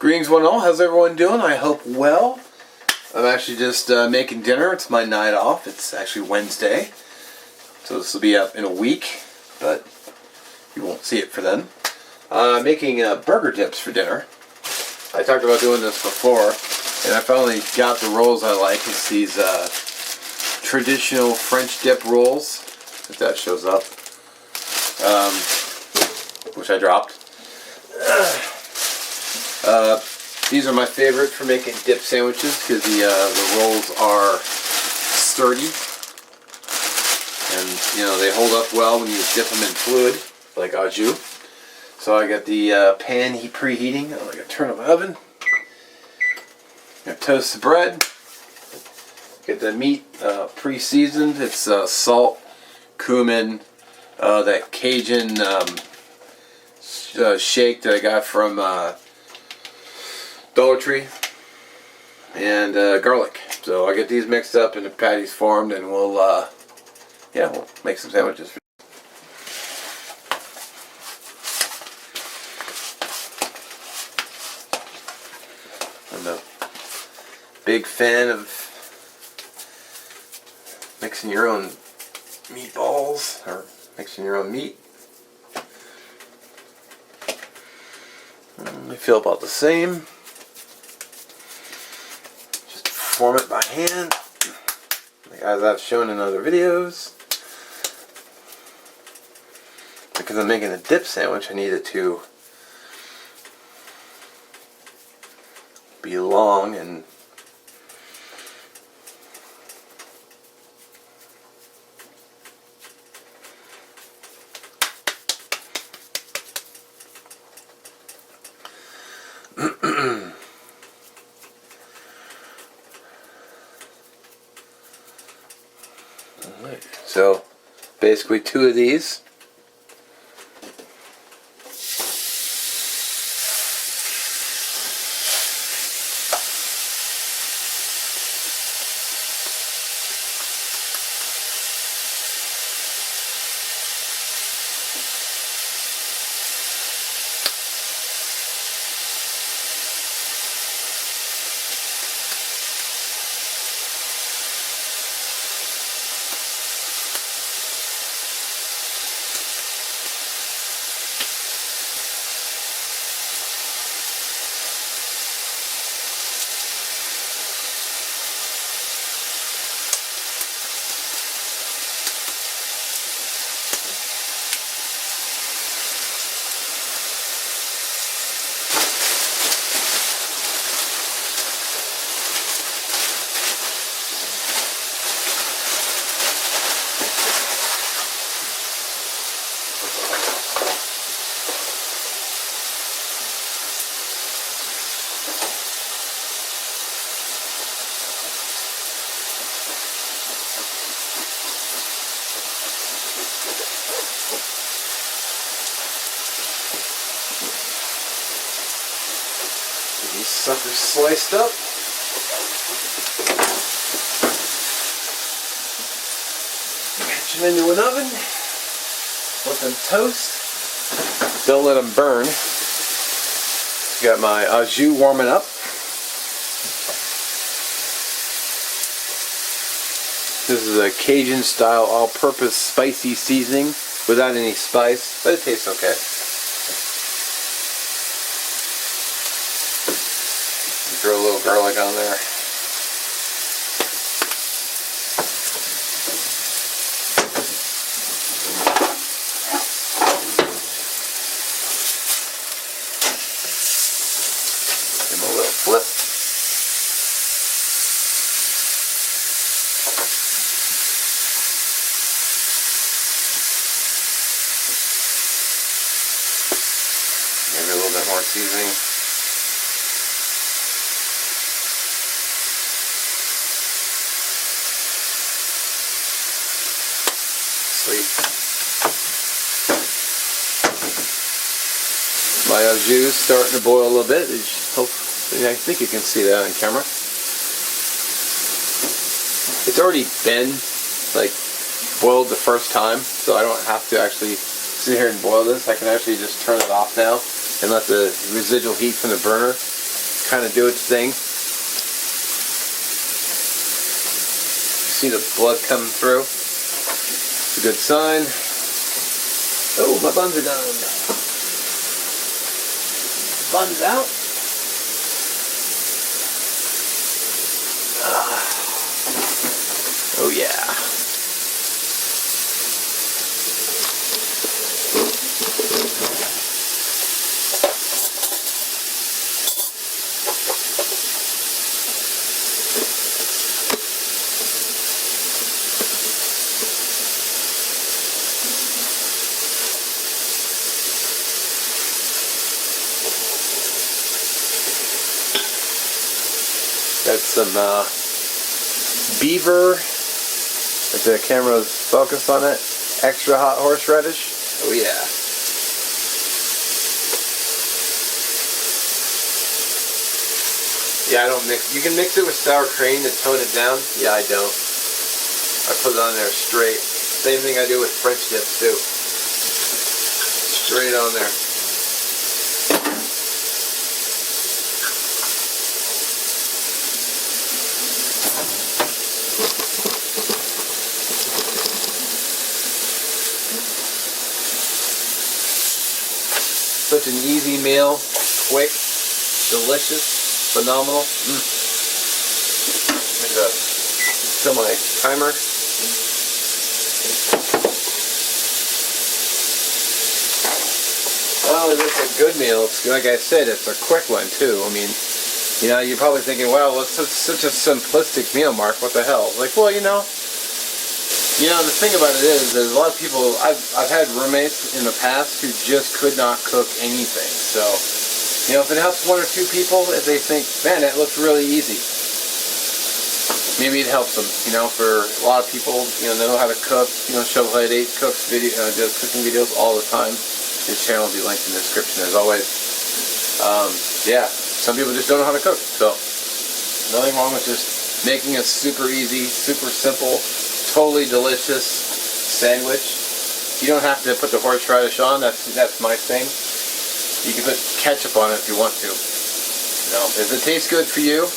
Greetings one and all, how's everyone doing? I hope well. I'm actually just making dinner. It's my night off. It's actually Wednesday. So this will be up in a week, but you won't see it for then. Making burger dips for dinner. I talked about doing this before, and I finally got the rolls I like. It's these traditional French dip rolls, if that shows up, which I dropped. These are my favorite for making dip sandwiches because the rolls are sturdy and they hold up well when you dip them in fluid like au jus. So I got the pan preheating. I'm going to turn on my oven. I toast the bread. Get the meat pre-seasoned. It's salt, cumin, that Cajun shake that I got from Dollar Tree, and garlic. So I get these mixed up and the patties formed, and we'll make some sandwiches. I'm a big fan of mixing your own meatballs or mixing your own meat. I feel about the same. Just form it by hand, as I've shown in other videos. Because I'm making a dip sandwich, I need it to be long and so basically 2 of these. These suckers sliced up. Catch them into an oven. Let them toast. Don't let them burn. Got my au jus warming up. This is a Cajun style all-purpose spicy seasoning without any spice, but it tastes okay. Throw a little garlic on there. Give him a little flip. Maybe a little bit more seasoning. My au jus is starting to boil a little bit. I think you can see that on camera. It's already been boiled the first time, so I don't have to actually sit here and boil this. I can actually just turn it off now and let the residual heat from the burner kind of do its thing. See the blood coming through. It's a good sign. Oh, my buns are done. Buns out. Oh yeah. Got some beaver, if the camera's focused on it, extra hot horseradish. Oh yeah. Yeah, I don't mix. You can mix it with sour cream to tone it down. Yeah, I don't. I put it on there straight. Same thing I do with French dips too. Straight on there. Such an easy meal, quick, delicious, phenomenal. Fill my timer. Oh, it's a good meal. It's, like I said, it's a quick one too. I mean, you know, you're probably thinking, wow, it's such a simplistic meal, Mark. What the hell? Like, well, you know, the thing about it is, there's a lot of people. I've had roommates in the past who just could not cook anything. So, you know, if it helps one or two people, if they think, man, that looks really easy, maybe it helps them. You know, for a lot of people, you know, they know how to cook. You know, Shovelhead 8 cooks does cooking videos all the time. His channel will be linked in the description as always. Yeah, some people just don't know how to cook. So, nothing wrong with just making a super easy, super simple, totally delicious sandwich. You don't have to put the horseradish on. That's my thing. You can put ketchup on it if you want to. You know, if it tastes good for you,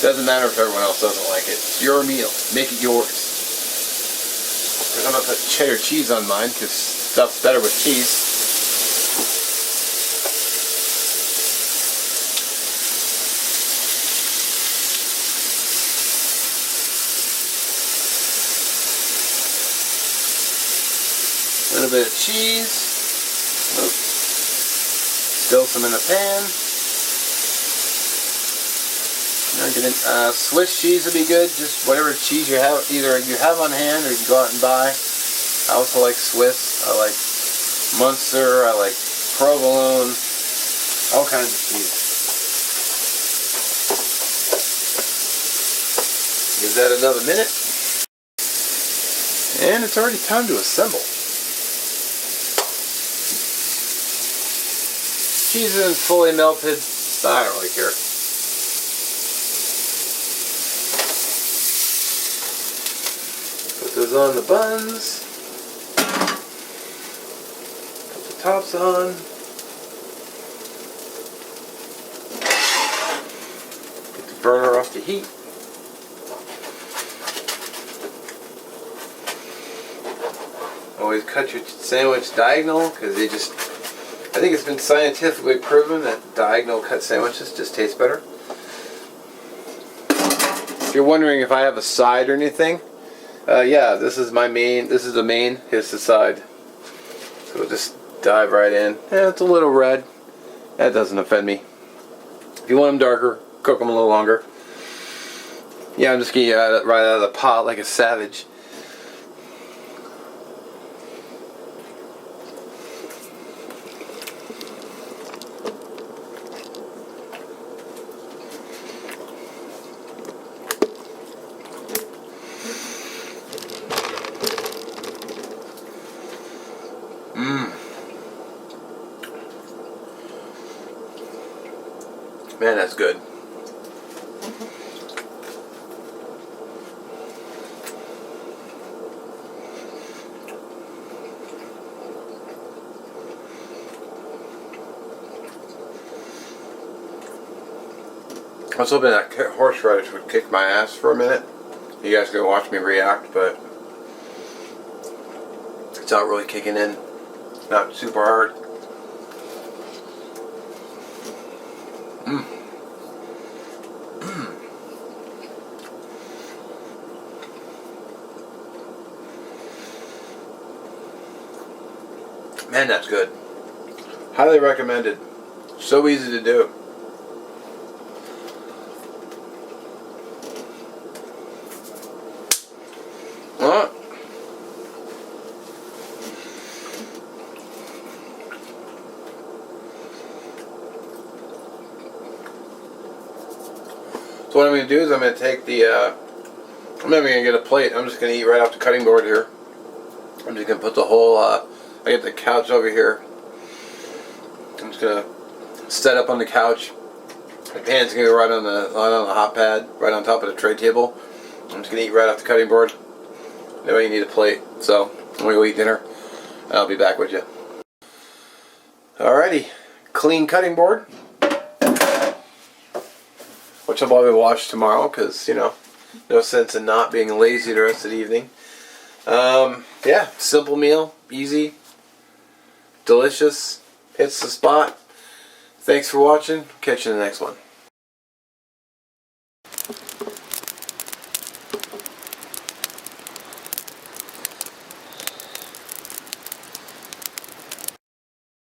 doesn't matter if everyone else doesn't like it. It's your meal. Make it yours. Because I'm gonna put cheddar cheese on mine because stuff's better with cheese. A little bit of cheese. Oops. Still some in the pan. Swiss cheese would be good. Just whatever cheese you have, either you have on hand or you can go out and buy. I also like Swiss. I like Munster. I like provolone. All kinds of cheese. Give that another minute. And it's already time to assemble. Cheese isn't fully melted. I don't really care. Put those on the buns. Put the tops on. Get the burner off the heat. Always cut your sandwich diagonal because they just, I think it's been scientifically proven that diagonal cut sandwiches just taste better. If you're wondering if I have a side or anything, yeah, this is my main, this is the main, here's the side. So we'll just dive right in. Yeah, it's a little red. That doesn't offend me. If you want them darker, cook them a little longer. Yeah, I'm just getting you right out of the pot like a savage. Man, that's good. I was hoping that horseradish would kick my ass for a minute. You guys can watch me react, but it's not really kicking in. Not super hard. Man, that's good. Highly recommended. So easy to do. Alright. So what I'm going to do is I'm going to take the, I'm not even going to get a plate. I'm just going to eat right off the cutting board here. I'm just going to put the whole, I get the couch over here. I'm just going to set up on the couch. My pan's going to go right on the hot pad, right on top of the tray table. I'm just going to eat right off the cutting board. No, you need a plate. So I'm going to go eat dinner. I'll be back with you. Alrighty. Clean cutting board. Which I'll probably watch tomorrow because, you know, no sense in not being lazy the rest of the evening. Yeah, simple meal, easy, delicious, hits the spot. Thanks for watching. Catch you in the next one.